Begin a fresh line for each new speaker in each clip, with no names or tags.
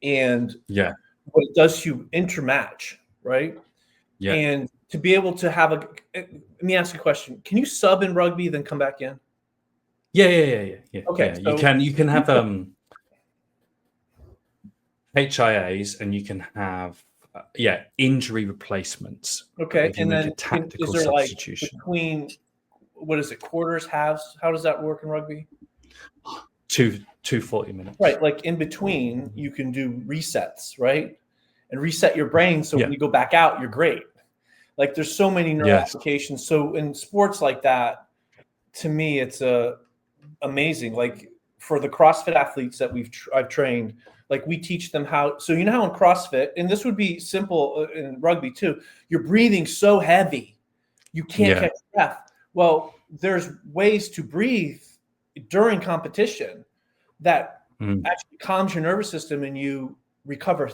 and what it does to intermatch, right?
Yeah.
And to be able to have let me ask you a question. Can you sub in rugby, then come back in?
Yeah.
Okay.
Yeah. You can have HIAs, and you can have injury replacements.
Okay.
If you
And
make
then
a tactical
is there
substitution.
like between, what is it, quarters, halves? How does that work in rugby?
Two 40 minutes.
Right. Like in between, you can do resets, right? And reset your brain so when you go back out, you're great. Like there's so many neural applications. So in sports like that, to me, it's amazing. Like for the CrossFit athletes that I've trained, like we teach them how. So you know how in CrossFit, and this would be simple in rugby too, you're breathing so heavy, you can't catch breath. Well, there's ways to breathe during competition that actually calms your nervous system, and you recover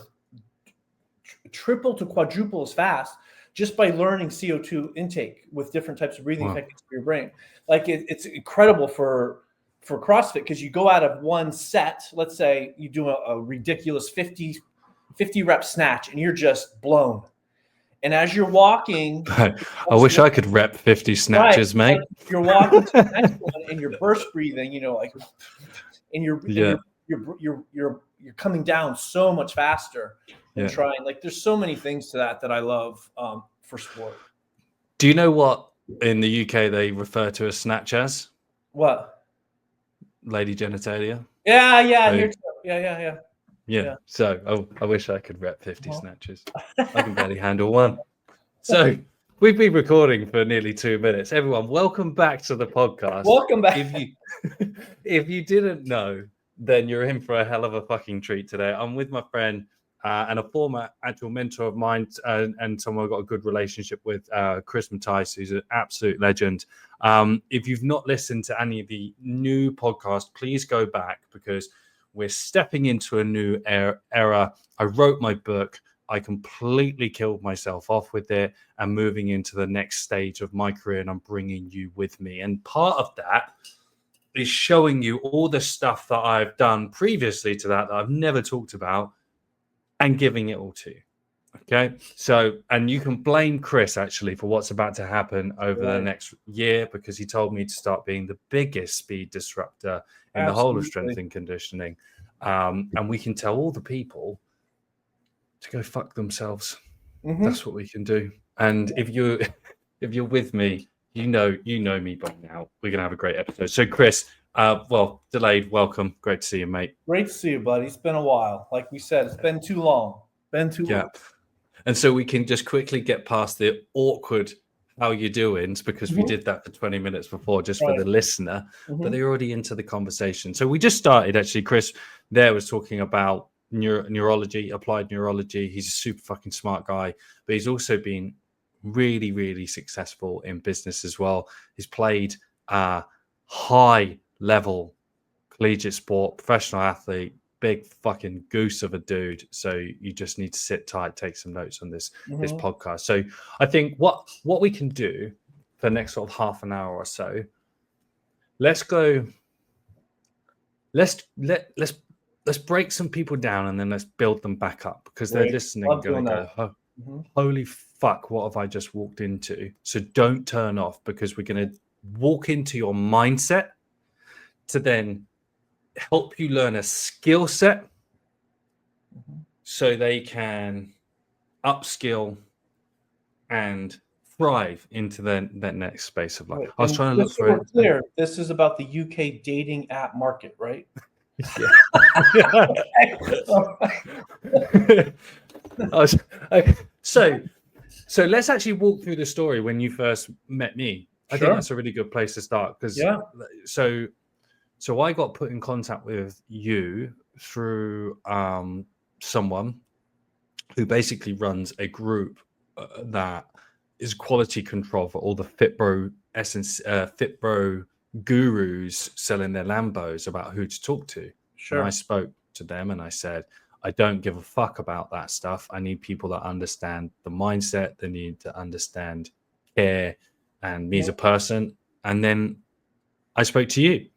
triple to quadruple as fast just by learning CO2 intake with different types of breathing techniques for your brain. Like it's incredible for CrossFit, because you go out of one set, let's say you do a ridiculous 50 rep snatch, and you're just blown. And as you're walking,
I wish I could rep 50 snatches, mate.
Like you're walking to the next one, and you're burst breathing, and you're coming down so much faster and trying. Like there's so many things to that I love for sport.
Do you know what in the UK they refer to as snatch as?
What?
Lady genitalia.
Yeah.
So I wish I could rep 50 snatches. I can barely handle one. So we've been recording for nearly 2 minutes. Everyone, welcome back to the podcast.
Welcome back.
If you didn't know, then you're in for a hell of a fucking treat today. I'm with my friend and a former actual mentor of mine, and someone I've got a good relationship with, Chris Mattice, who's an absolute legend. If you've not listened to any of the new podcasts, please go back, because we're stepping into a new era. I wrote my book. I completely killed myself off with it, and moving into the next stage of my career, and I'm bringing you with me. And part of that is showing you all the stuff that I've done previously to that I've never talked about, and giving it all to you. Okay. So, and you can blame Chris actually for what's about to happen over the next year, because he told me to start being the biggest speed disruptor in the whole of strength and conditioning. And we can tell all the people to go fuck themselves. That's what we can do. And if you're with me, you know me by now. We're gonna have a great episode. So Chris, delayed welcome. Great to see you, mate.
Great to see you, buddy. It's been a while. Like we said, it's been too long. Long.
And so we can just quickly get past the awkward how you doing, because we did that for 20 minutes before, just for the listener, but they're already into the conversation. So we just started, actually. Chris there was talking about neurology, applied neurology. He's a super fucking smart guy, but he's also been really, really successful in business as well. He's played high level collegiate sport, professional athlete, big fucking goose of a dude. So you just need to sit tight, take some notes on this podcast. So I think what we can do for the next sort of half an hour or so, let's break some people down, and then let's build them back up, because they're listening and going to go, holy fuck, what have I just walked into? So don't turn off, because we're going to walk into your mindset to then help you learn a skill set so they can upskill and thrive into their next space of life.
Right.
I was trying to look for it.
Clear, this is about the UK dating app market, right?
So let's actually walk through the story when you first met me. I think that's a really good place to start, because so I got put in contact with you through someone who basically runs a group that is quality control for all the Fitbro gurus selling their Lambos about who to talk to. And I spoke to them and I said, I don't give a fuck about that stuff. I need people that understand the mindset. They need to understand care and me as a person. And then I spoke to you.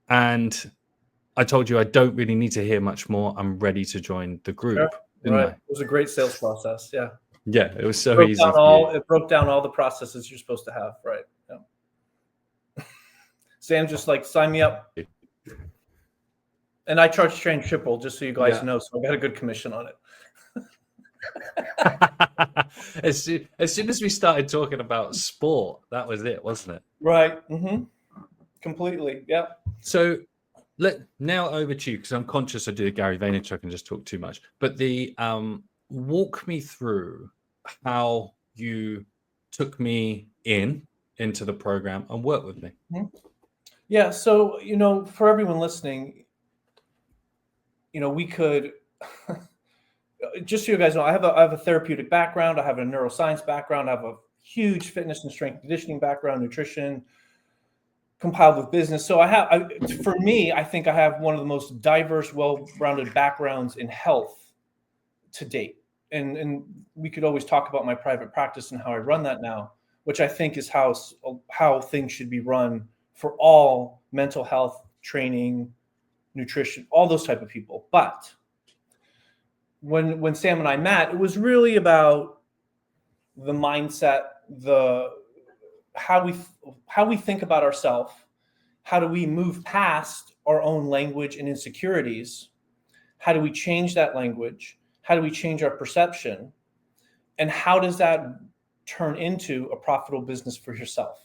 And I told you I don't really need to hear much more. I'm ready to join the group.
Right. It was a great sales process. Yeah.
Yeah, it was so easy for you.
It broke down all the processes you're supposed to have. Right. Yeah. Sam just like, sign me up. And I charge train triple, just so you guys know. So I got a good commission on it.
As soon as we started talking about sport, that was it, wasn't it?
Right. Completely. Yeah.
So now over to you, because I'm conscious I do the Gary Vaynerchuk and just talk too much. But walk me through how you took me into the program and worked with me.
Yeah. So, for everyone listening, we could just so you guys know, I have a therapeutic background. I have a neuroscience background. I have a huge fitness and strength conditioning background, nutrition, compiled with business. So for me, I think I have one of the most diverse, well-rounded backgrounds in health to date. And we could always talk about my private practice and how I run that now, which I think is how things should be run for all mental health training, nutrition, all those type of people. But when Sam and I met, it was really about the mindset, how we think about ourselves. How do we move past our own language and insecurities? How do we change that language? How do we change our perception? And how does that turn into a profitable business for yourself?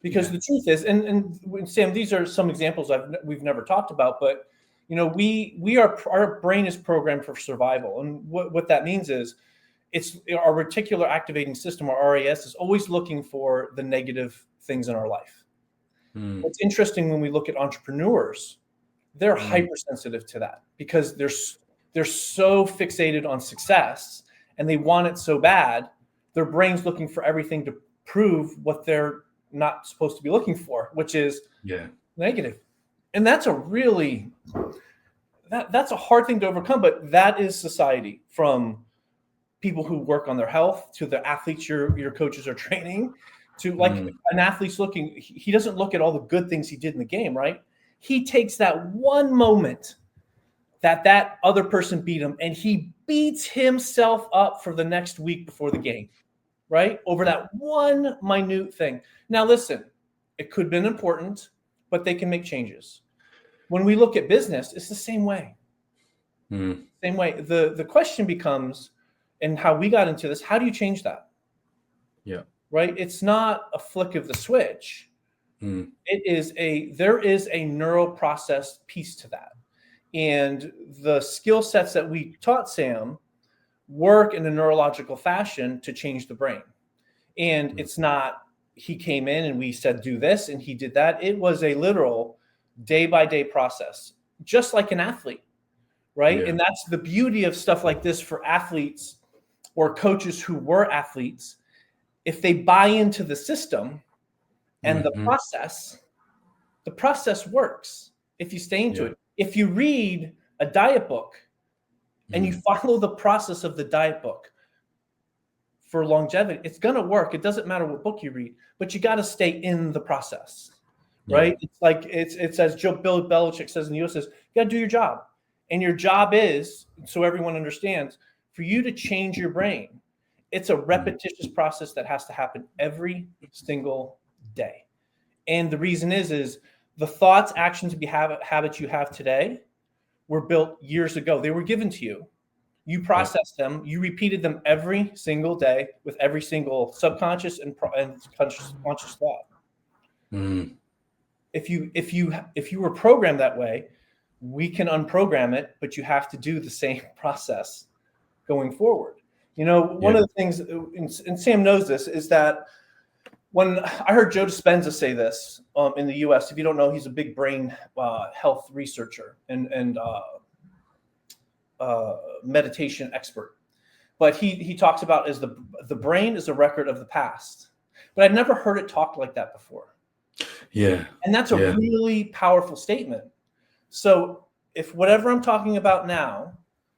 Because the truth is, and Sam, these are some examples we've never talked about, but our brain is programmed for survival. And what that means is it's our reticular activating system, or RAS, is always looking for the negative things in our life. What's interesting when we look at entrepreneurs, they're hypersensitive to that because they're so fixated on success and they want it so bad. Their brain's looking for everything to prove what they're not supposed to be looking for, which is negative. And that's that's a hard thing to overcome, but that is society, from people who work on their health to the athletes your coaches are training, to like an athlete's looking, he doesn't look at all the good things he did in the game, right? He takes that one moment that other person beat him and he beats himself up for the next week before the game, right? Over that one minute thing. Now, listen, it could have been important, but they can make changes. When we look at business, it's the same way. Same way. The question becomes, and how we got into this, how do you change that? Yeah. Right? It's not a flick of the switch. There is a neural process piece to that. And the skill sets that we taught Sam work in a neurological fashion to change the brain. And it's not, he came in and we said, do this, and he did that. It was a literal day-by-day process, just like an athlete, right? Yeah. And that's the beauty of stuff like this for athletes or coaches who were athletes. If they buy into the system and the process works if you stay into it. If you read a diet book and you follow the process of the diet book for longevity, it's going to work. It doesn't matter what book you read, but you got to stay in the process, right? Yeah. It's like, it's as Bill Belichick says in the US, says, you got to do your job. And your job is, so everyone understands, for you to change your brain, it's a repetitious process that has to happen every single day. And the reason is the thoughts, actions, habits you have today were built years ago. They were given to you. You processed them. You repeated them every single day with every single subconscious and conscious thought. If you were programmed that way, we can unprogram it, but you have to do the same process going forward. You know, one of the things, and Sam knows this, is that when I heard Joe Dispenza say this in the US, if you don't know, he's a big brain health researcher and meditation expert. But he talks about as the brain is a record of the past. But I'd never heard it talked like that before. Yeah. And that's a really powerful statement. So if whatever I'm talking about now,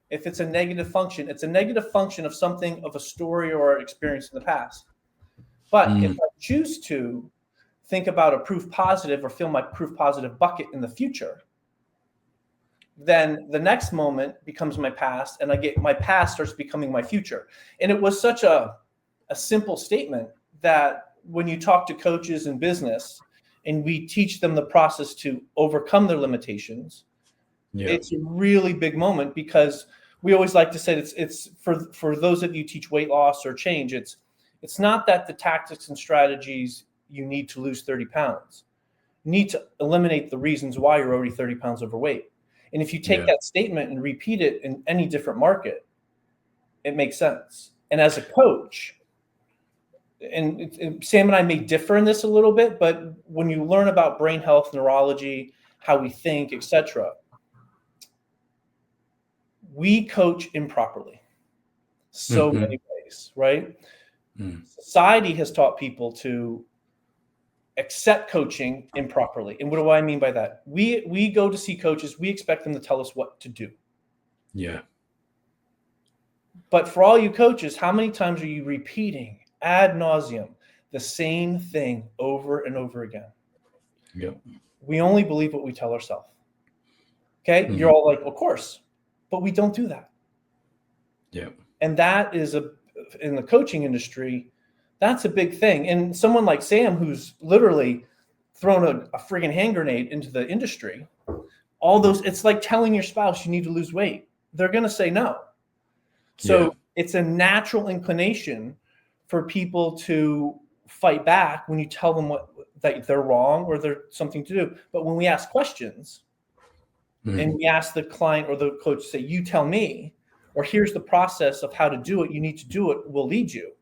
if it's a negative function, it's a negative function of something, of a story or experience in the past. But if I choose to think about a proof positive or fill my proof positive bucket in the future, then the next moment becomes my past, and my past starts becoming my future. And it was such a simple statement that when you talk to coaches in business and we teach them the process to overcome their limitations, it's a really big moment, because we always like to say it's for those of you who teach weight loss or change, it's not that the tactics and strategies you need to lose 30 pounds. You need to eliminate the reasons why you're already 30 pounds overweight. And if you take that statement and repeat it in any different market, it makes sense. And as a coach, and Sam and I may differ in this a little bit, but when you learn about brain health, neurology, how we think, etc., we coach improperly so many ways, right? Society has taught people to accept coaching improperly. And what do I mean by that? We go to see coaches, we expect them to tell us what to do.
Yeah.
But for all you coaches, how many times are you repeating ad nauseum the same thing over and over again?
Yep.
We only believe what we tell ourselves. Okay? You're all like, of course. But we don't do that.
Yeah.
And that is in the coaching industry, that's a big thing. And someone like Sam, who's literally thrown a friggin' hand grenade into the industry, it's like telling your spouse you need to lose weight. They're going to say no. So it's a natural inclination for people to fight back when you tell them that they're wrong or there's something to do. But when we ask questions and we ask the client or the coach, say, you tell me, or here's the process of how to do it, you need to do it, we'll lead you.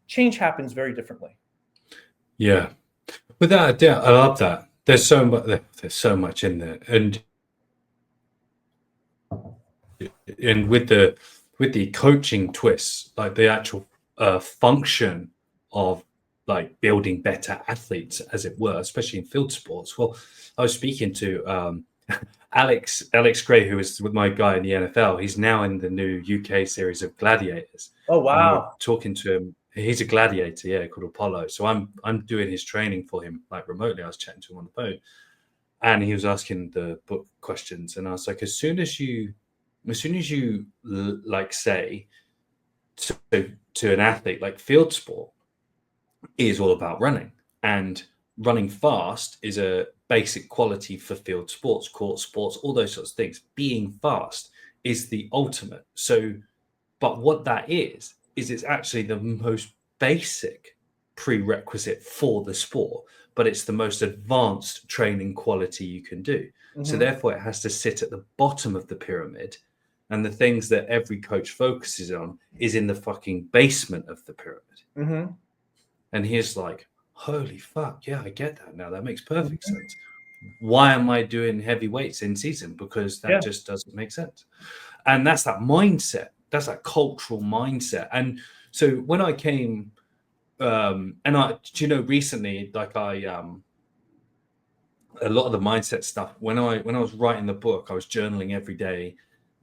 Change happens very differently. Yeah.
Without a doubt. I love that. There's so much in there. And with the coaching twists, like the actual function of like building better athletes, as it were, especially in field sports. Well, I was speaking to Alex Gray, who was with my guy in the NFL. He's now in the new UK series of Gladiators.
Oh, wow.
And we were talking to him. He's a gladiator, called Apollo. So I'm doing his training for him, like remotely. I was chatting to him on the phone, and he was asking the book questions. And I was like, as soon as you like say to an athlete, like field sport is all about running, and running fast is a basic quality for field sports, court sports, all those sorts of things. Being fast is the ultimate. So, but what that is it's actually the most basic prerequisite for the sport, but it's the most advanced training quality you can do. So therefore it has to sit at the bottom of the pyramid, and the things that every coach focuses on is in the fucking basement of the pyramid. And he's like, holy fuck, yeah, I get that now. That makes perfect sense. Why am I doing heavy weights in season? Because that just doesn't make sense. And that's that mindset. That's that cultural mindset. And so when I came, recently, like a lot of the mindset stuff, when I was writing the book, I was journaling every day,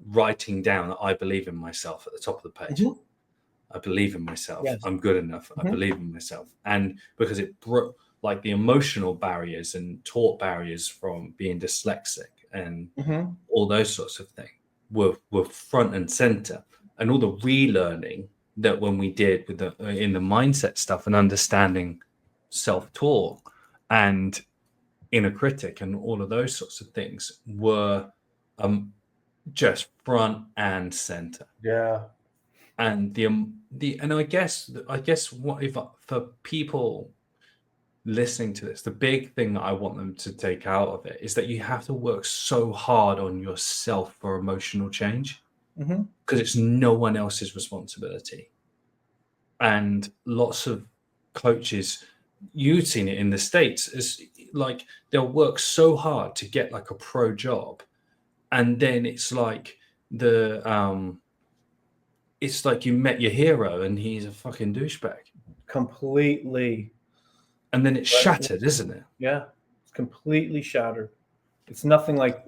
writing down that I believe in myself at the top of the page. I believe in myself. Yes. I'm good enough. I believe in myself. And because it broke like the emotional barriers and taught barriers from being dyslexic and all those sorts of things were front and center. And all the relearning that when we did with in the mindset stuff and understanding self-talk and inner critic and all of those sorts of things were just front and center.
Yeah.
And I guess what if for people listening to this, the big thing that I want them to take out of it is that you have to work so hard on yourself for emotional change, because it's no one else's responsibility. And lots of coaches, you've seen it in the States, is like they'll work so hard to get like a pro job, and then it's like it's like you met your hero and he's a fucking douchebag.
Completely.
And then it's shattered, isn't it?
Yeah, it's completely shattered. It's nothing like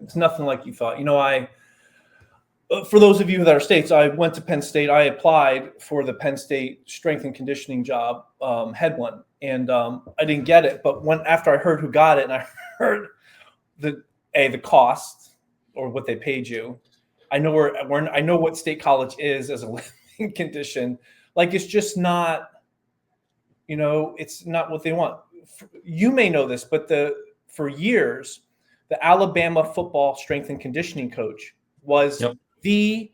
you thought. For those of you that are states, I went to Penn State. I applied for the Penn State strength and conditioning job, head one, and I didn't get it. But after I heard who got it, and I heard the cost, or what they paid you. I know I know what state college is as a living condition. Like, it's just not, it's not what they want. You may know this, but for years, the Alabama football strength and conditioning coach was the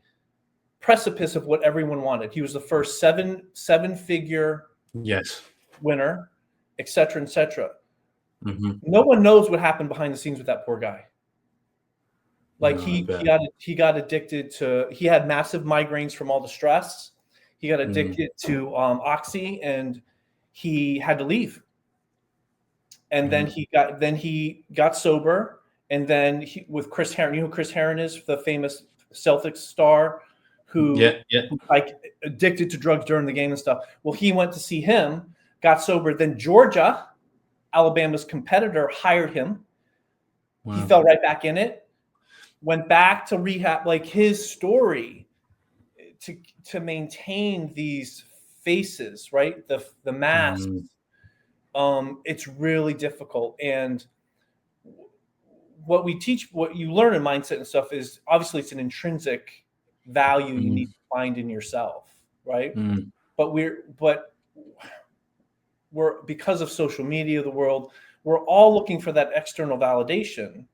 precipice of what everyone wanted. He was the first seven-figure winner, et cetera, et cetera. Mm-hmm. No one knows what happened behind the scenes with that poor guy. Like, he got addicted to, he had massive migraines from all the stress. He got addicted to Oxy, and he had to leave. And then he got sober. And then with Chris Herron, you know who Chris Herron is, the famous Celtics star who like addicted to drugs during the game and stuff. Well, he went to see him, got sober. Then Georgia, Alabama's competitor, hired him. Wow. He fell right back in it. Went back to rehab. Like, his story to maintain these faces, right? The masks. It's really difficult. And what we teach, what you learn in mindset and stuff is, obviously it's an intrinsic value you need to find in yourself, right? But we're because of social media, the world, we're all looking for that external validation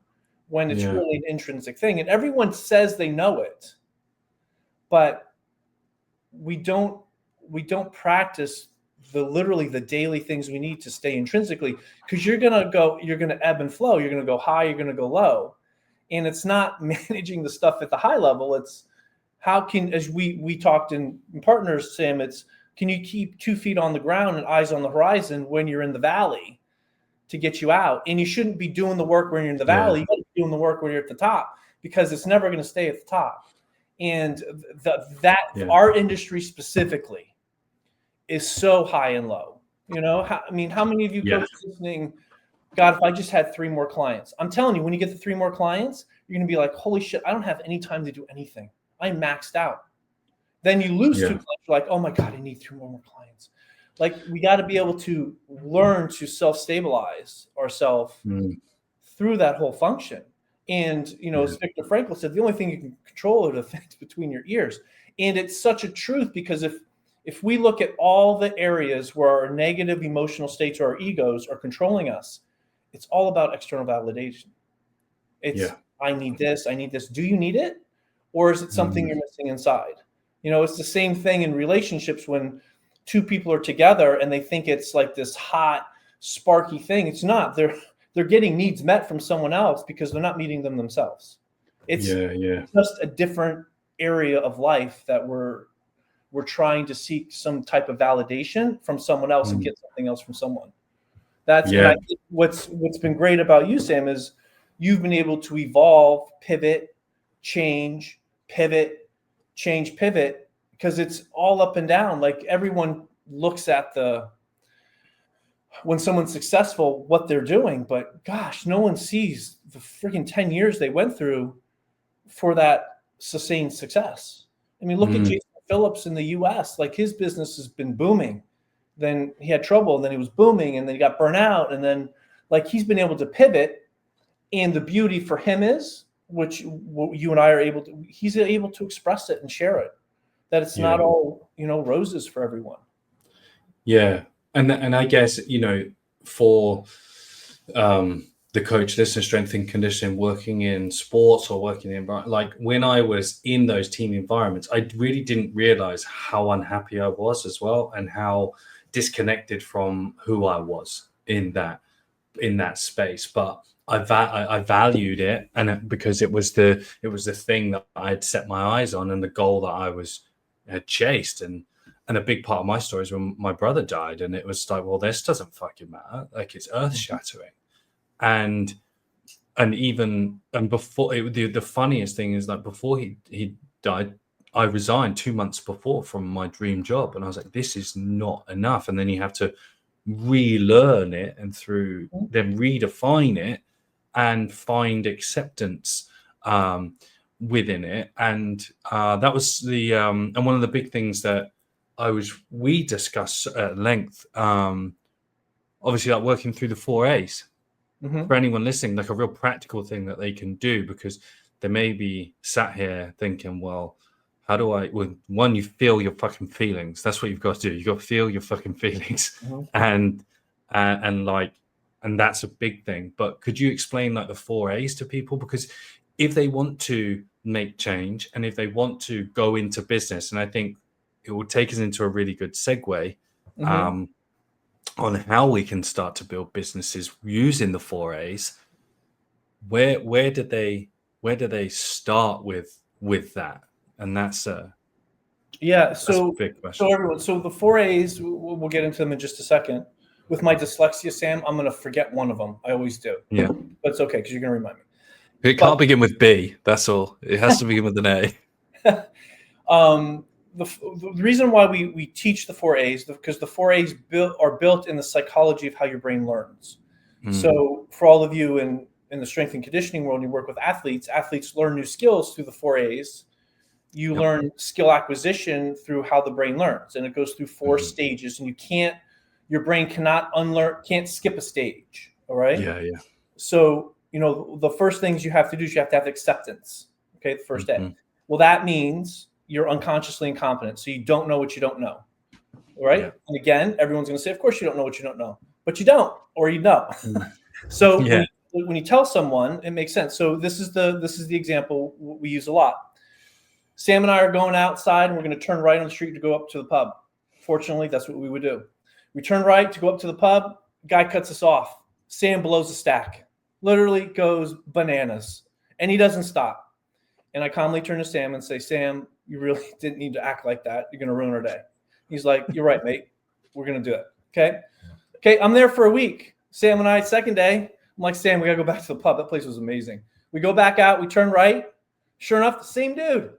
when it's really an intrinsic thing. And everyone says they know it, but we don't practice literally the daily things we need to stay intrinsically, because you're going to ebb and flow. You're going to go high, you're going to go low. And it's not managing the stuff at the high level. It's how can, as we talked in partners, Sam, it's, can you keep 2 feet on the ground and eyes on the horizon when you're in the valley to get you out? And you shouldn't be doing the work when you're in the valley. You got to be doing the work when you're at the top, because it's never going to stay at the top. And our industry specifically is so high and low. How many of you coaches listening, God, if I just had 3 more clients, I'm telling you, when you get the 3 more clients, you're going to be like, holy shit, I don't have any time to do anything. I'm maxed out. Then you lose 2 clients. You're like, oh my God, I need 3 more clients. Like, we got to be able to learn to self-stabilize ourselves through that whole function. And, as Viktor Frankl said, the only thing you can control are the things between your ears. And it's such a truth, because if we look at all the areas where our negative emotional states or our egos are controlling us, it's all about external validation. It's, I need this, I need this. Do you need it? Or is it something you're missing inside? It's the same thing in relationships when 2 people are together and they think it's like this hot, sparky thing. It's not. They're getting needs met from someone else because they're not meeting them themselves. It's just a different area of life that we're trying to seek some type of validation from someone else and get something else from someone. That's and I think what's been great about you, Sam, is you've been able to evolve, pivot, change, pivot, change, pivot, because it's all up and down. Like, everyone looks at when someone's successful, what they're doing, but gosh, no one sees the freaking 10 years they went through for that sustained success. I mean, look at Jason Phillips in the US. Like, his business has been booming. Then he had trouble, and then he was booming, and then he got burnt out. And then, like, he's been able to pivot. And the beauty for him is, which you and I are able to, he's able to express it and share it, that it's not all, roses for everyone.
Yeah. And I guess, for the coach, listener, strength and conditioning, working in sports or working in, like, when I was in those team environments, I really didn't realize how unhappy I was as well, and how disconnected from who I was in that space. But I valued it, and because it was the thing that I had set my eyes on, and the goal that had chased. And a big part of my story is when my brother died, and it was like, well, this doesn't fucking matter. Like, it's earth shattering. And before the funniest thing is, like, before he died, I resigned 2 months before from my dream job, and I was like, this is not enough. And then you have to relearn it, and then redefine it and find acceptance within it. And that was and one of the big things that we discussed at length, obviously, like, working through the 4 A's. For anyone listening, like, a real practical thing that they can do, because they may be sat here thinking, well, how do I, well, one, you feel your fucking feelings. That's what you've got to do. You've got to feel your fucking feelings. And that's a big thing. But could you explain like the 4 A's to people? Because if they want to make change and if they want to go into business, and I think it will take us into a really good segue on how we can start to build businesses using the 4 A's. Where did they start with that? And that's a big question.
So the 4 A's, we'll get into them in just a second. With my dyslexia, Sam, I'm going to forget one of them. I always do.
Yeah,
but it's okay because you're going to remind me.
It can't begin with B. That's all. It has to begin with an A.
The reason why we teach the 4 A's because the 4 A's are built in the psychology of how your brain learns. So for all of you in the strength and conditioning world, you work with athletes learn new skills through the 4 A's. You learn skill acquisition through how the brain learns, and it goes through 4 stages, and your brain can't skip a stage. All right.
Yeah.
So, the first things you have to do is you have to have acceptance. Okay. The first A. Well, that means you're unconsciously incompetent. So you don't know what you don't know. All right. Yeah. And again, everyone's going to say, of course you don't know what you don't know, but you don't, or you know. So when you tell someone, it makes sense. So this is the example we use a lot. Sam and I are going outside and we're going to turn right on the street to go up to the pub. Fortunately, that's what we would do. We turn right to go up to the pub. Guy cuts us off. Sam blows a stack. Literally goes bananas. And he doesn't stop. And I calmly turn to Sam and say, Sam, you really didn't need to act like that. You're going to ruin our day. He's like, you're right, mate. We're going to do it. Okay. I'm there for a week. Sam and I, second day, I'm like, Sam, we got to go back to the pub. That place was amazing. We go back out. We turn right. Sure enough, the same dude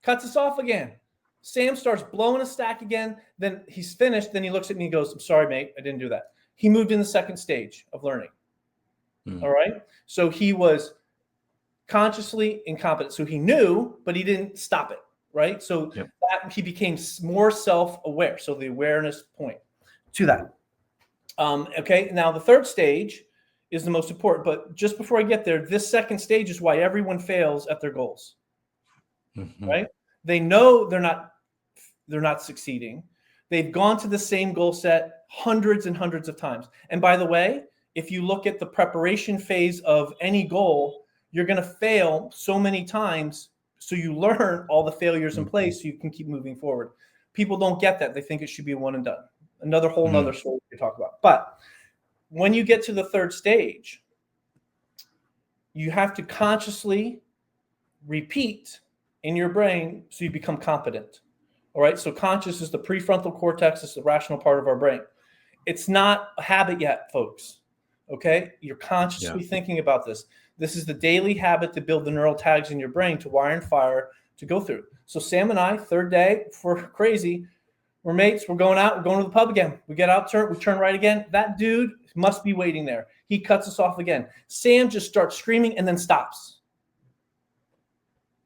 cuts us off again. Sam starts blowing a stack again. Then he's finished. Then he looks at me and goes, I'm sorry, mate. I didn't do that. He moved in the second stage of learning. All right. So he was consciously incompetent. So he knew, but he didn't stop it. Right. So that he became more self-aware. So the awareness point to that. Okay. Now the third stage is the most important. But just before I get there, this second stage is why everyone fails at their goals. Right. They know they're not succeeding. They've gone to the same goal set hundreds and hundreds of times. And by the way, if you look at the preparation phase of any goal, you're going to fail so many times. So you learn all the failures in place so you can keep moving forward. People don't get that. They think it should be a one and done. Another story to talk about. But when you get to the third stage, you have to consciously repeat in your brain so you become competent. All right. So conscious is the prefrontal cortex. It's the rational part of our brain. It's not a habit yet, folks. Okay. You're consciously thinking about this. This is the daily habit to build the neural tags in your brain to wire and fire to go through. So Sam and I, third day, we're crazy. We're mates. We're going out. We're going to the pub again. We get out, we turn right again. That dude must be waiting there. He cuts us off again. Sam just starts screaming and then stops.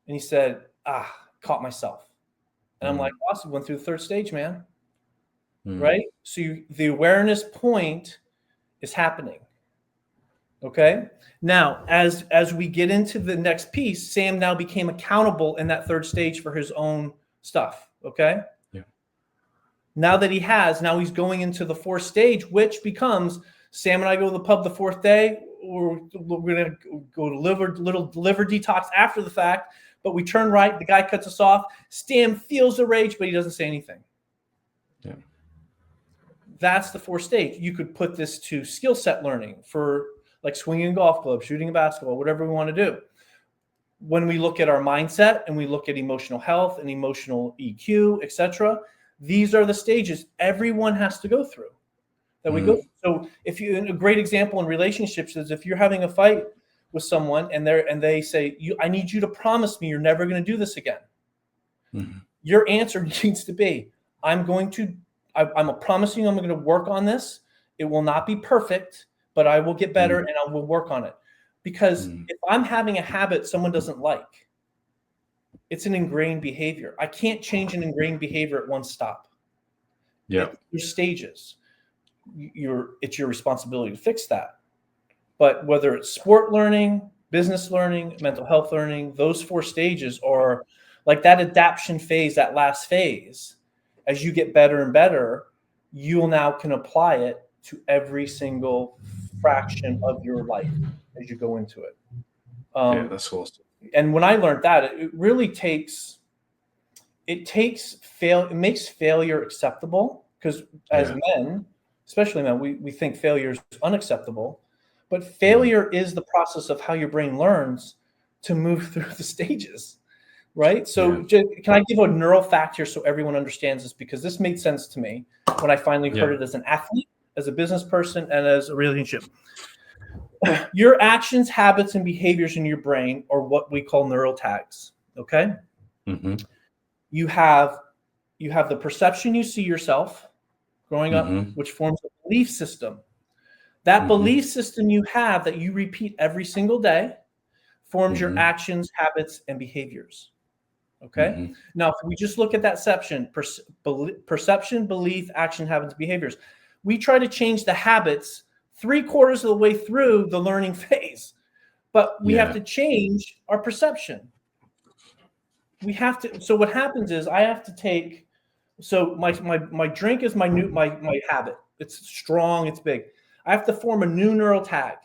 And he said, caught myself. And I'm like, awesome, went through the third stage, man. Right? So the awareness point is happening. Okay. Now, as we get into the next piece, Sam now became accountable in that third stage for his own stuff. Okay. Yeah. Now that now he's going into the fourth stage, which becomes Sam and I go to the pub the fourth day. We're going to go to little liver detox after the fact, but we turn right. The guy cuts us off. Sam feels the rage, but he doesn't say anything. Yeah. That's the fourth stage. You could put this to skill set learning for like swinging a golf club, shooting a basketball, whatever we want to do. When we look at our mindset and we look at emotional health and emotional EQ, etc., these are the stages everyone has to go through. That we go through. So a great example in relationships is if you're having a fight with someone and they say, I need you to promise me you're never going to do this again. Your answer needs to be, I'm promising I'm going to work on this. It will not be perfect, but I will get better and I will work on it. Because if I'm having a habit someone doesn't like, it's an ingrained behavior. I can't change an ingrained behavior at one stop. Yeah. There's stages. It's your responsibility to fix that. But whether it's sport learning, business learning, mental health learning, those 4 stages are like that adaptation phase, that last phase. As you get better and better, you now can apply it to every single fraction of your life as you go into it.
That's awesome.
And when I learned that, it really makes failure acceptable, because as men, especially men, we think failure is unacceptable, but failure is the process of how your brain learns to move through the stages, right? So can I give a neural fact here so everyone understands this? Because this made sense to me when I finally heard it as an athlete, as a business person, and as a relationship. Your actions, habits, and behaviors in your brain are what we call neural tags, okay?
Mm-hmm.
You have the perception you see yourself growing up, which forms a belief system. That belief system you have that you repeat every single day forms your actions, habits, and behaviors. Okay. Now, if we just look at that perception, belief, action, habits, behaviors, we try to change the habits 3/4 of the way through the learning phase, but we have to change our perception. We have to. So what happens is I have to take. So my drink is my habit. It's strong. It's big. I have to form a new neural tag.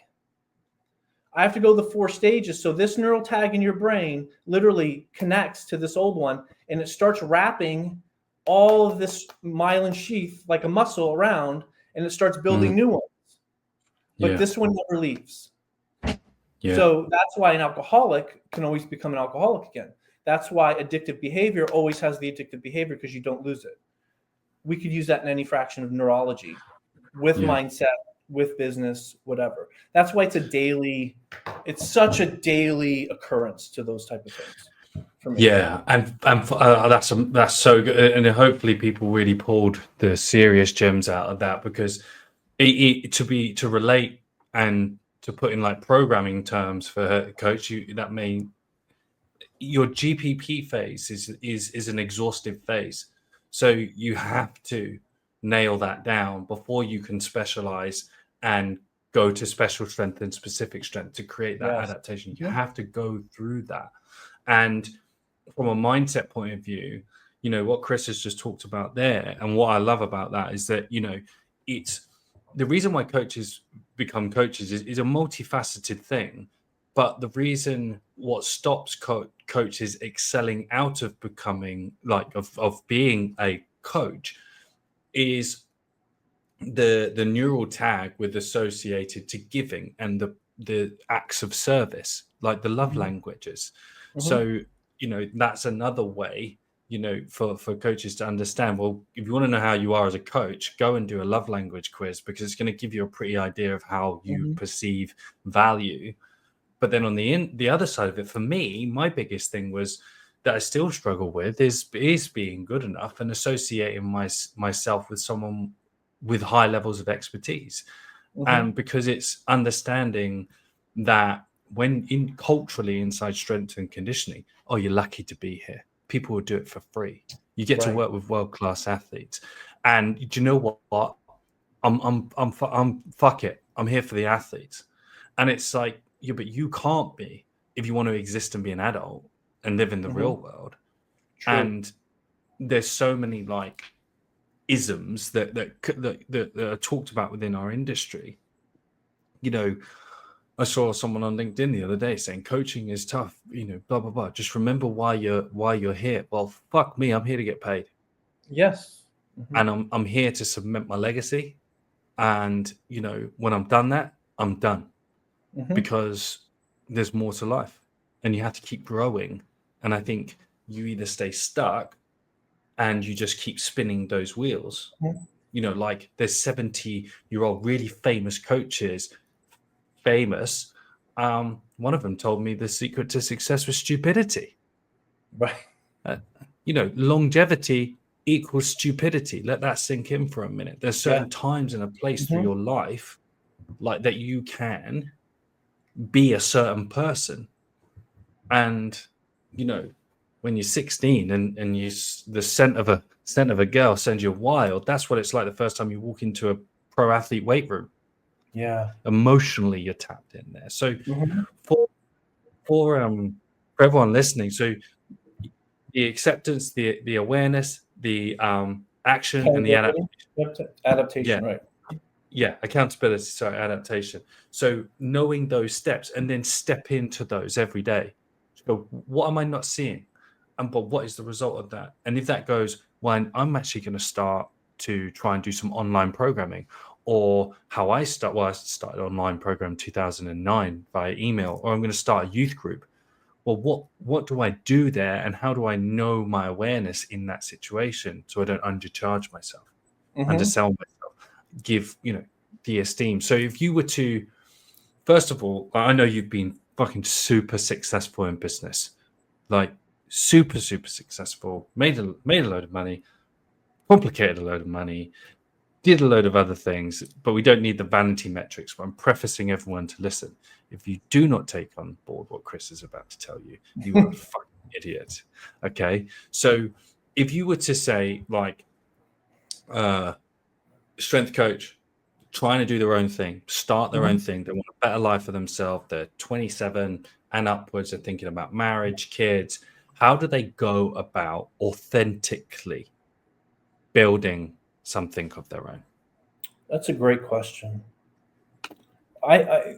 I have to go the 4 stages. So this neural tag in your brain literally connects to this old one, and it starts wrapping all of this myelin sheath like a muscle around, and it starts building new ones. But this one never leaves. So that's why an alcoholic can always become an alcoholic again. That's why addictive behavior always has the addictive behavior, because you don't lose it. We could use that in any fraction of neurology, with mindset, with business, whatever. That's why it's such a daily occurrence to those type of things for me.
And that's so good, and hopefully people really pulled the serious gems out of that, because to relate and to put in like programming terms for a coach, your GPP phase is an exhaustive phase, so you have to nail that down before you can specialize and go to special strength and specific strength to create that adaptation. You have to go through that. And from a mindset point of view, what Chris has just talked about there, and what I love about that is that, it's the reason why coaches become coaches is a multifaceted thing. But the reason what stops coaches excelling out of becoming of being a coach is the neural tag with associated to giving and the acts of service, like the love languages. So, that's another way, for coaches to understand, well, if you want to know how you are as a coach, go and do a love language quiz, because it's going to give you a pretty idea of how you perceive value. But then on the other side of it, for me, my biggest thing was that I still struggle with is being good enough and associating myself with someone with high levels of expertise. And because it's understanding that when culturally inside strength and conditioning, you're lucky to be here. People will do it for free. You get to work with world-class athletes. And do you know what? I'm fuck it. I'm here for the athletes. And it's like, but you can't be if you want to exist and be an adult and live in the real world. True. And there's so many like isms that are talked about within our industry. I saw someone on LinkedIn the other day saying coaching is tough, blah blah blah. Just remember why you're here. Well, fuck me, I'm here to get paid.
Yes.
And I'm here to cement my legacy. And when I'm done that, I'm done. Because there's more to life, and you have to keep growing. And I think you either stay stuck and you just keep spinning those wheels. Like there's 70-year-old really famous coaches, one of them told me the secret to success was stupidity.
Right.
Longevity equals stupidity. Let that sink in for a minute. There's certain times and a place through your life like that you can be a certain person. And when you're 16 and the scent of a girl sends you wild, that's what it's like the first time you walk into a pro athlete weight room. Emotionally you're tapped in there. So for for everyone listening, so the acceptance, the awareness, the action, and the
adaptation, right?
Yeah, accountability, sorry, adaptation. So knowing those steps and then step into those every day. So what am I not seeing? But what is the result of that? And if that goes, well, I'm actually going to start to try and do some online programming, or how I started online program 2009 via email, or I'm going to start a youth group. Well, what do I do there, and how do I know my awareness in that situation so I don't undercharge myself, undersell myself, give the esteem? So if you were to, first of all, I know you've been fucking super successful in business, like super successful, made a load of money, complicated a load of money, did a load of other things, but we don't need the vanity metrics. But I'm prefacing everyone to listen. If you do not take on board what Chris is about to tell you, you are a fucking idiot. Okay, so if you were to say, like, strength coach, trying to do their own thing, start their own thing, they want a better life for themselves, they're 27 and upwards, they're thinking about marriage, kids, how do they go about authentically building something of their own?
That's a great question. I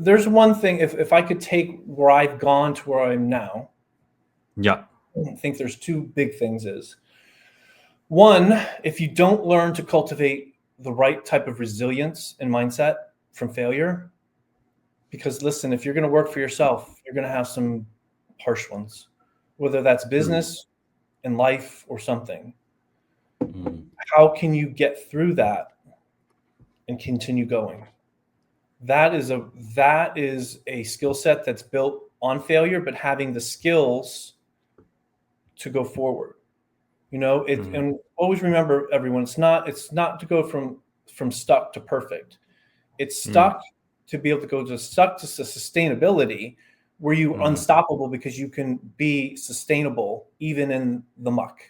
there's one thing, if I could take where I've gone to where I am now,
yeah,
I think there's two big things. Is one, if you don't learn to cultivate the right type of resilience and mindset from failure, because listen, if you're going to work for yourself, you're going to have some harsh ones, whether that's business in life or something. How can you get through that and continue going? That is a skill set that's built on failure, but having the skills to go forward. And always remember, everyone, it's not to go from stuck to perfect. It's stuck to be able to go to sustainability, where you're unstoppable because you can be sustainable even in the muck.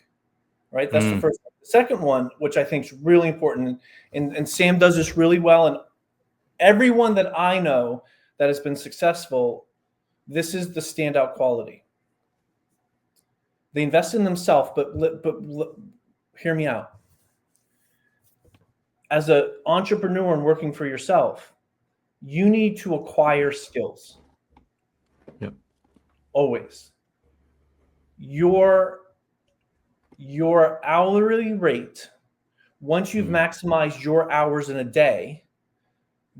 Right? That's the first one. The second one, which I think is really important, and Sam does this really well, and everyone that I know that has been successful, this is the standout quality. They invest in themselves, but hear me out. As an entrepreneur and working for yourself, you need to acquire skills.
Yep.
Always. Your hourly rate, once you've maximized your hours in a day,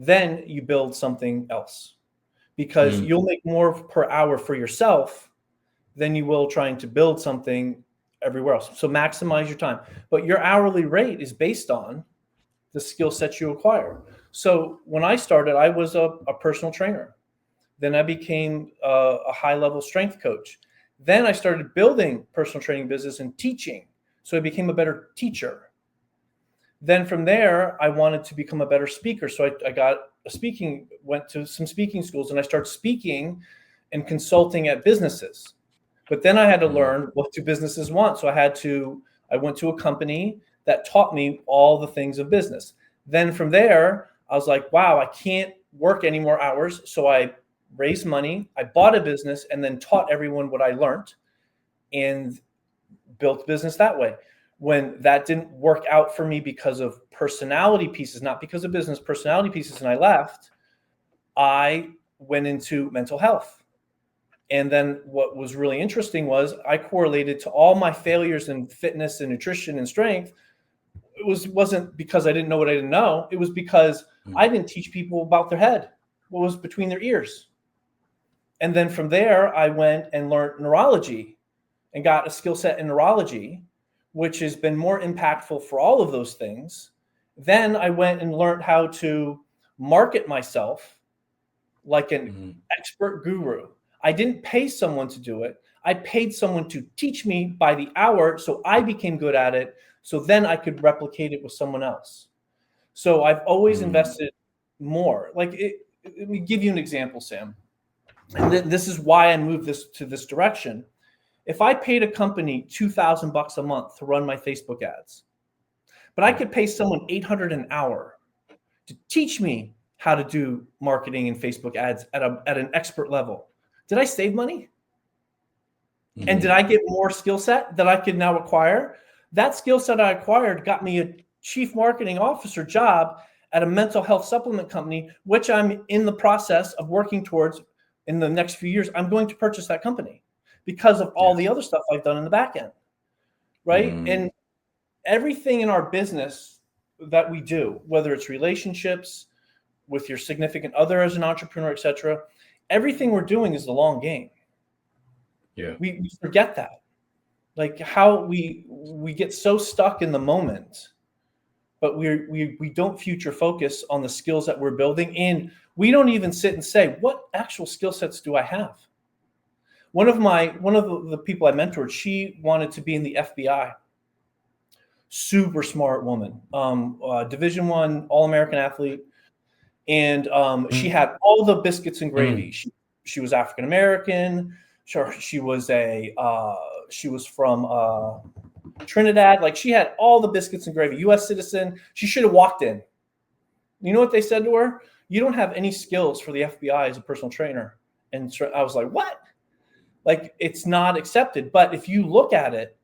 then you build something else, because you'll make more per hour for yourself than you will trying to build something everywhere else. So maximize your time, but your hourly rate is based on the skill sets you acquire. So when I started, I was a personal trainer. Then I became a high-level strength coach. Then I started building personal training business and teaching. So I became a better teacher. Then from there, I wanted to become a better speaker. So I went to some speaking schools, and I started speaking and consulting at businesses. But then I had to learn, what do businesses want? So I went to a company that taught me all the things of business. Then from there, I was like, wow, I can't work any more hours. So I raised money, I bought a business, and then taught everyone what I learned and built business that way. When that didn't work out for me because of personality pieces, not because of business, personality pieces, and I left, I went into mental health. And then what was really interesting was I correlated to all my failures in fitness and nutrition and strength. It wasn't because I didn't know what I didn't know. It was because I didn't teach people about their head, what was between their ears. And then from there, I went and learned neurology and got a skill set in neurology, which has been more impactful for all of those things. Then I went and learned how to market myself like an expert guru. I didn't pay someone to do it. I paid someone to teach me by the hour, so I became good at it. So then I could replicate it with someone else. So I've always invested more. Let me give you an example, Sam. And this is why I moved to this direction. If I paid a company $2,000 a month to run my Facebook ads, but I could pay someone $800 an hour to teach me how to do marketing and Facebook ads at an expert level, Did I save money? And did I get more skill set that I could now acquire? That skill set I acquired got me a chief marketing officer job at a mental health supplement company, which I'm in the process of working towards in the next few years. I'm going to purchase that company because of all the other stuff I've done in the back end, right? And everything in our business that we do, whether it's relationships with your significant other as an entrepreneur, et cetera, everything we're doing is the long game. Yeah, we forget that, like how we get so stuck in the moment, but we don't future focus on the skills that we're building, and we don't even sit and say, what actual skill sets do I have? One of the people I mentored, she wanted to be in the FBI. Super smart woman, Division I All-American athlete, and she had all the biscuits and gravy. She was African American. She was from Trinidad. Like, she had all the biscuits and gravy. U.S. citizen. She should have walked in. You know what they said to her? You don't have any skills for the FBI as a personal trainer. And so I was like, what? Like, it's not accepted. But if you look at it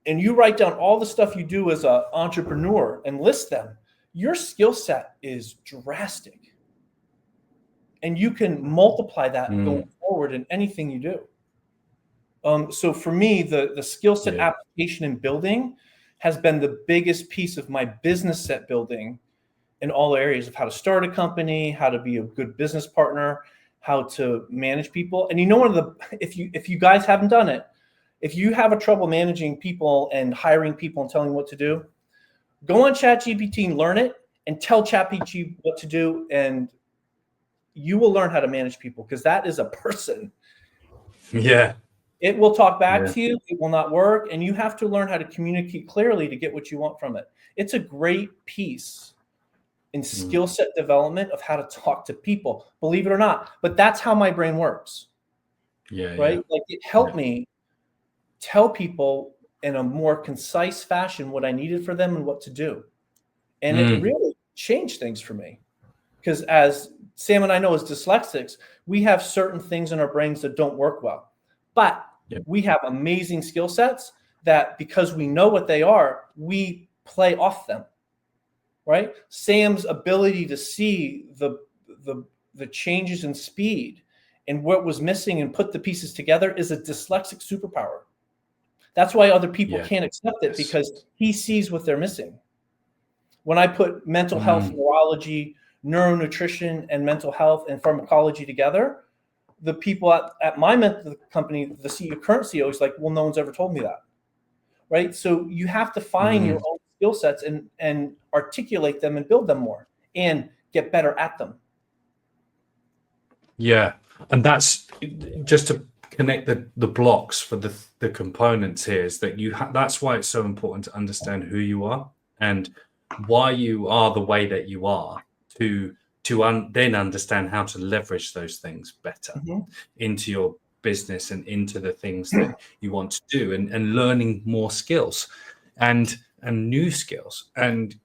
and you write down all the stuff you do as an entrepreneur and list them, your skill set is drastic. And you can multiply that going forward in anything you do. So for me, the skill set application and building has been the biggest piece of my business set building in all areas of how to start a company, how to be a good business partner, how to manage people. And you know, if you guys haven't done it, if you have a trouble managing people and hiring people and telling them what to do, go on ChatGPT and learn it and tell ChatGPT what to do, and you will learn how to manage people, because that is a person. Yeah. It will talk back to you. It will not work. And you have to learn how to communicate clearly to get what you want from it. It's a great piece in skill set development of how to talk to people, believe it or not. But that's how my brain works. Right? Like, it helped me tell people in a more concise fashion what I needed for them and what to do. And it really changed things for me. Because as Sam and I know, as dyslexics, we have certain things in our brains that don't work well. But we have amazing skill sets that, because we know what they are, we play off them, right? Sam's ability to see the changes in speed and what was missing and put the pieces together is a dyslexic superpower. That's why other people can't accept it, because he sees what they're missing. When I put mental health, neurology, neuronutrition, and mental health and pharmacology together, the people at my mental company, the CEO, current CEO, is like, well, no one's ever told me that, right? So you have to find your own skill sets and articulate them and build them more and get better at them.
Yeah, and that's just to connect the blocks for the components here, is that that's why it's so important to understand who you are and why you are the way that you are, to then understand how to leverage those things better into your business and into the things that you want to do, and learning more skills and new skills. And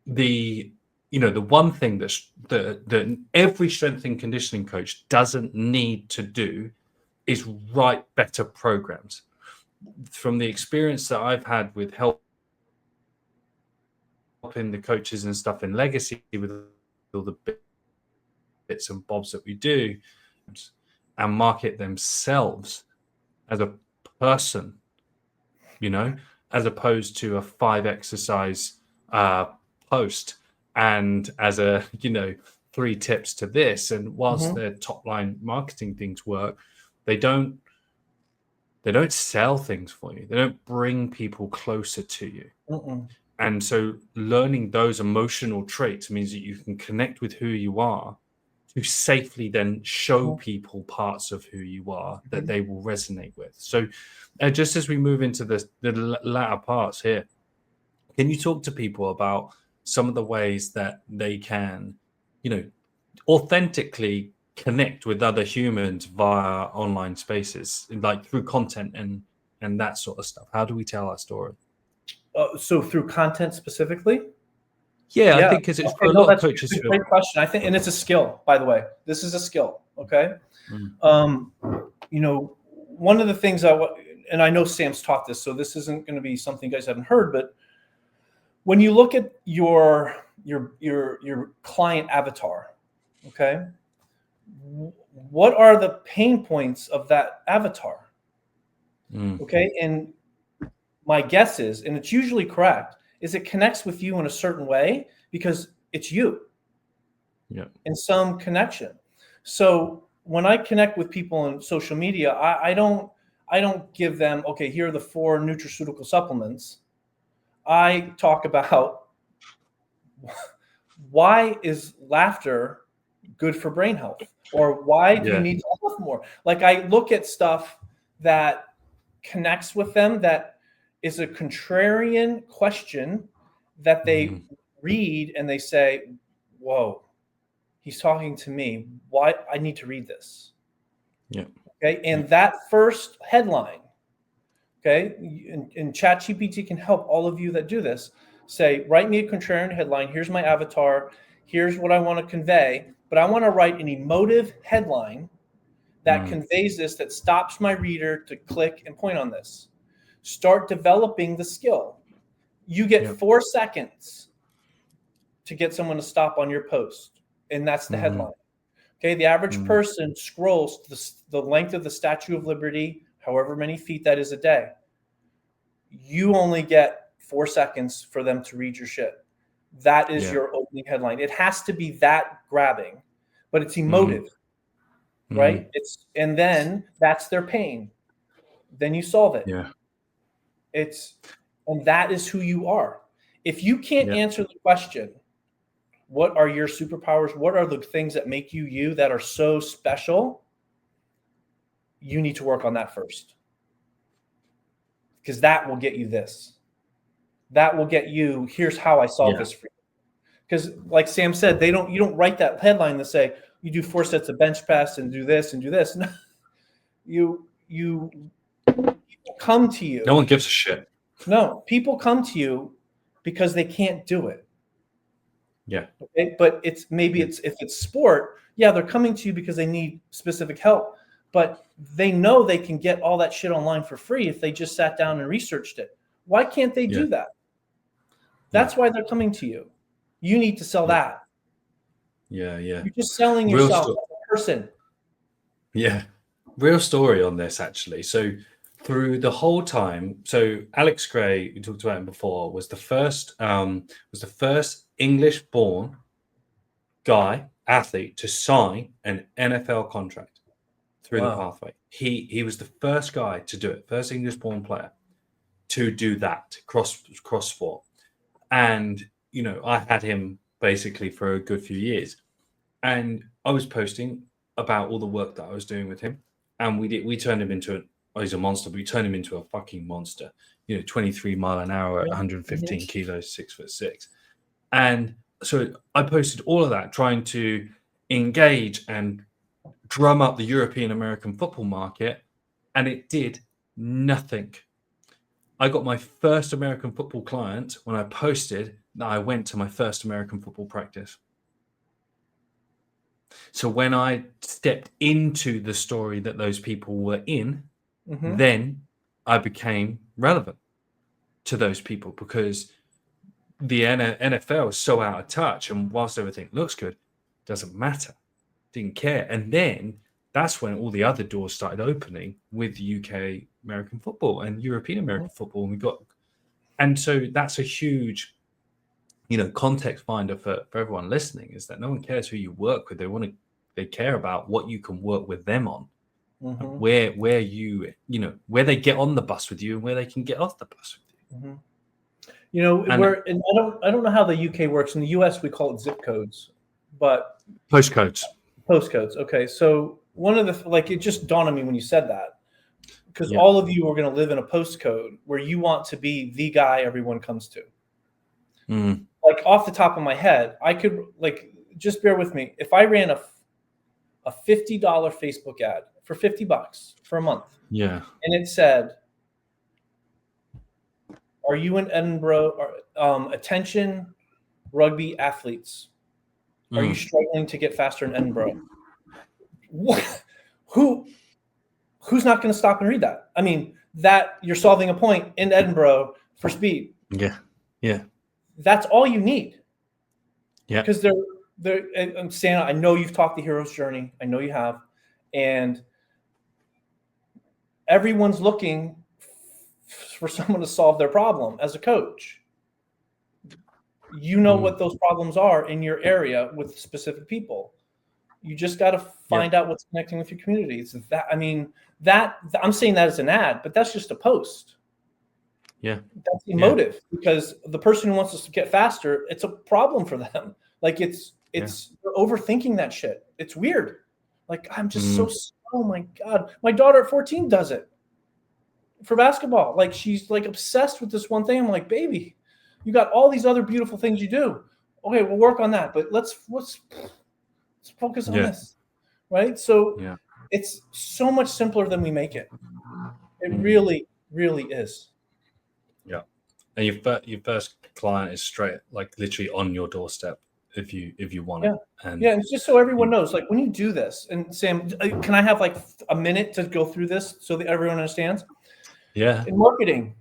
the one thing that every strength and conditioning coach doesn't need to do is write better programs. From the experience that I've had with helping the coaches and stuff in legacy with all the bits and bobs that we do, and market themselves as a person, as opposed to a 5 exercise post, and as a 3 tips to this. And whilst their top line marketing things work, they don't sell things for you. They don't bring people closer to you. And so learning those emotional traits means that you can connect with who you are to safely then show people parts of who you are that they will resonate with. So just as we move into the latter parts here, can you talk to people about some of the ways that they can, authentically connect with other humans via online spaces, like through content and that sort of stuff? How do we tell our story?
So through content specifically?
Yeah, I think because it's for a lot of coaches.
That's a great question. I think, and it's a skill, by the way. This is a skill. Okay. You know, one of the things and I know Sam's taught this, so this isn't going to be something you guys haven't heard, but when you look at your client avatar, okay, what are the pain points of that avatar? Okay, and my guess is, and it's usually correct, is it connects with you in a certain way because it's you.
Yeah.
In some connection. So when I connect with people on social media, I don't give them, okay, here are the 4 nutraceutical supplements. I talk about why is laughter good for brain health, or why do you need to laugh more? Like, I look at stuff that connects with them, that is a contrarian question that they read and they say, whoa, he's talking to me. Why? I need to read this.
Yeah.
Okay. And that first headline, okay, and ChatGPT can help all of you that do this. Say, write me a contrarian headline. Here's my avatar. Here's what I want to convey. But I want to write an emotive headline that conveys this, that stops my reader to click and point on this. Start developing the skill. You get 4 seconds to get someone to stop on your post, and that's the headline. Okay, the average person scrolls the length of the Statue of Liberty, however many feet that is a day. You only get 4 seconds for them to read your shit. That is your opening headline. It has to be that grabbing, but it's emotive, right? And then that's their pain. Then you solve it.
Yeah.
And that is who you are. If you can't answer the question, what are your superpowers? What are the things that make you you, that are so special? You need to work on that first, because that will get you this. That will get you, here's how I solve this for you. Because like Sam said, you don't write that headline to say you do 4 sets of bench press and do this and do this. No, you come to you.
No one gives a shit.
No, people come to you because they can't do it.
Yeah.
Okay? But if it's sport, they're coming to you because they need specific help. But they know they can get all that shit online for free if they just sat down and researched it. Why can't they do that? That's why they're coming to you. You need to sell that.
Yeah.
You're just selling yourself as a person.
Yeah. Real story on this, actually. So through the whole time, so Alex Gray, we talked about him before, was the first English-born athlete to sign an NFL contract through the pathway. He was the first guy to do it, first English-born player to do that cross sport. And I had him basically for a good few years, and I was posting about all the work that I was doing with him, and we turned him into he's a monster, but we turned him into a fucking monster. 23 mile an hour at 115 kilos, 6'6". And so I posted all of that, trying to engage and drum up the European American football market, and it did nothing. I got my first American football client when I posted that I went to my first American football practice. So when I stepped into the story that those people were in, then I became relevant to those people, because the NFL is so out of touch, and whilst everything looks good, it doesn't matter. Didn't care. And then that's when all the other doors started opening with UK American football and European American football. And so that's a huge, context finder for everyone listening, is that no one cares who you work with. They care about what you can work with them on, where where they get on the bus with you and where they can get off the bus with you.
And I don't know how the UK works. In the US, we call it zip codes, but
postcodes.
Okay. So one of the, it just dawned on me when you said that, because all of you are going to live in a postcode where you want to be the guy everyone comes to. Like, off the top of my head, I could, just bear with me. If I ran a $50 Facebook ad for $50 for a month, and it said, "Are you in Edinburgh? Attention, rugby athletes. Are you struggling to get faster in Edinburgh? What? Who's not going to stop and read that? I mean, that you're solving a point in Edinburgh for speed.
Yeah.
That's all you need.
Yeah.
Because I'm saying, I know you've talked the hero's journey. I know you have. And everyone's looking for someone to solve their problem as a coach. You know what those problems are in your area with specific people. You just got to find out what's connecting with your community. It's that, I mean, that I'm saying that as an ad, but that's just a post.
Yeah.
That's emotive because the person who wants us to get faster, it's a problem for them. Like it's they're overthinking that shit. It's weird. Like I'm just oh my God. My daughter at 14 does it for basketball. Like she's like obsessed with this one thing. I'm like, baby, you got all these other beautiful things you do. Okay, we'll work on that. But let's focus on this. Right? So it's so much simpler than we make it. It really, really is.
Yeah. And your first client is straight, like literally on your doorstep if you want it. And
it's just so everyone knows, like when you do this, and Sam, can I have like a minute to go through this so that everyone understands?
Yeah.
In marketing,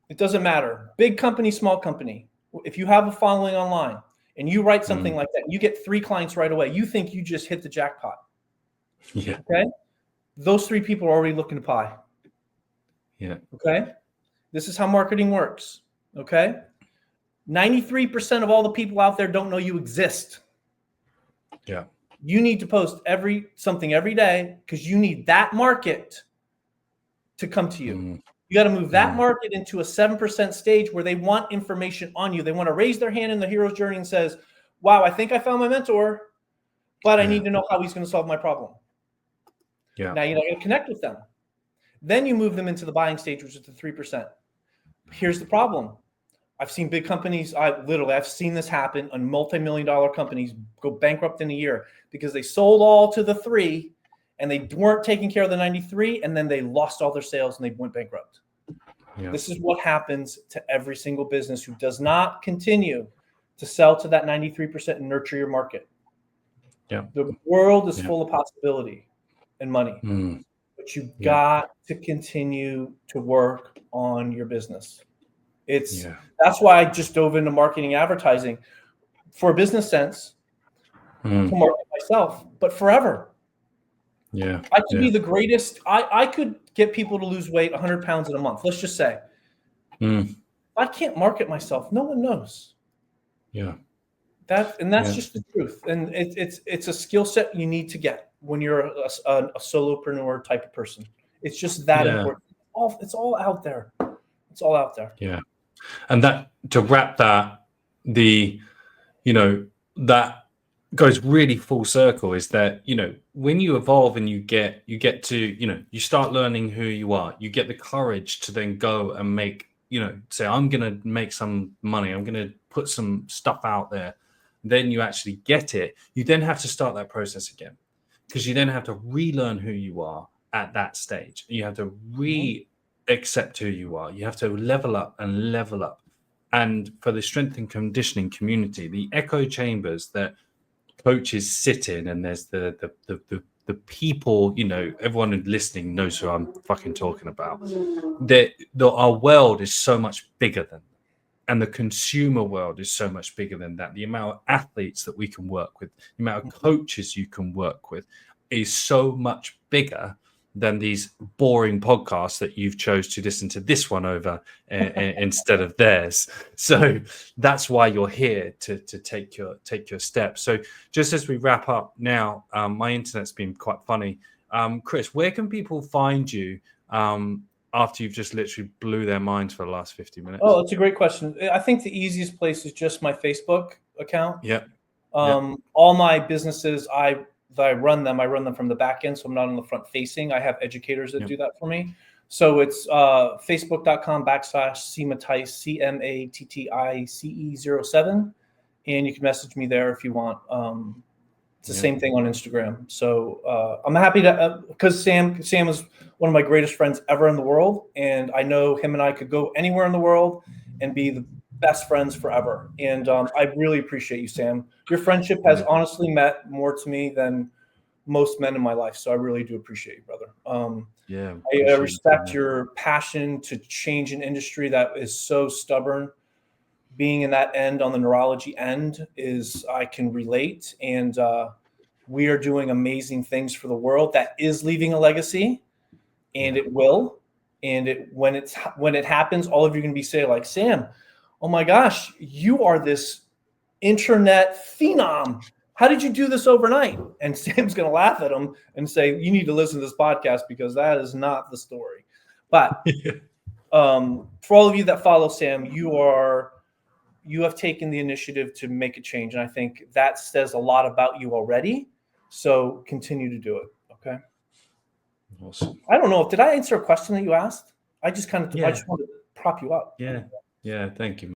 it doesn't matter. Big company, small company. If you have a following online and you write something like that, you get 3 clients right away. You think you just hit the jackpot.
Yeah.
Okay. Those 3 people are already looking to buy.
Yeah.
Okay. This is how marketing works. Okay. 93% of all the people out there don't know you exist.
Yeah.
You need to post something every day because you need that market to come to you. You got to move that market into a 7% stage where they want information on you. They want to raise their hand in the hero's journey and says, wow, I think I found my mentor, but I need to know how he's going to solve my problem.
Yeah.
Now you're not going to connect with them. Then you move them into the buying stage, which is the 3%. Here's the problem. I've seen big companies, I've seen this happen on multi-million-dollar companies go bankrupt in a year because they sold all to the 3 and they weren't taking care of the 93 and then they lost all their sales and they went bankrupt. Yeah. This is what happens to every single business who does not continue to sell to that 93% and nurture your market.
Yeah.
The world is full of possibility and money, but you've got to continue to work on your business. That's why I just dove into marketing advertising for a business sense to market myself, but forever.
Yeah.
I could be the greatest. I could get people to lose weight 100 pounds in a month. Let's just say. I can't market myself. No one knows.
Yeah.
That's just the truth. And it's a skill set you need to get when you're a solopreneur type of person. It's just that important. It's all out there. It's all out there.
Yeah. And that, to wrap that, that goes really full circle, is that, when you evolve and you get to, you start learning who you are, you get the courage to then go and make, say, I'm going to make some money, I'm going to put some stuff out there. Then you actually get it. You then have to start that process again, because you then have to relearn who you are at that stage. You have to accept who you are. You have to level up and level up. And for the strength and conditioning community, the echo chambers that coaches sit in, and there's the people, everyone listening knows who I'm fucking talking about. Our world is so much bigger than, and the consumer world is so much bigger than that. The amount of athletes that we can work with, the amount of coaches you can work with is so much bigger than these boring podcasts that you've chose to listen to this one over instead of theirs. So that's why you're here, to take your steps. So just as we wrap up now, my internet's been quite funny. Chris, where can people find you after you've just literally blew their minds for the last 50 minutes?
Oh, that's a great question. I think the easiest place is just my Facebook account.
Yeah.
All my businesses, I run them from the back end, so I'm not on the front facing. I have educators that do that for me. So it's facebook.com/C Mattice, CMATTICE07. And you can message me there if you want. It's the same thing on Instagram. So I'm happy to, because Sam is one of my greatest friends ever in the world. And I know him and I could go anywhere in the world and be best friends forever. And I really appreciate you, Sam. Your friendship has honestly meant more to me than most men in my life. So I really do appreciate you, brother. I respect your passion to change an industry that is so stubborn. Being in that end, on the neurology end, I can relate. And we are doing amazing things for the world that is leaving a legacy, and it will. And when it happens, all of you are going to be saying like, Sam, oh my gosh, you are this internet phenom. How did you do this overnight? And Sam's going to laugh at him and say, you need to listen to this podcast because that is not the story. But for all of you that follow Sam, you have taken the initiative to make a change. And I think that says a lot about you already. So continue to do it. Okay.
Awesome.
I don't know. Did I answer a question that you asked? I just wanted to prop you up.
Yeah. Thank you.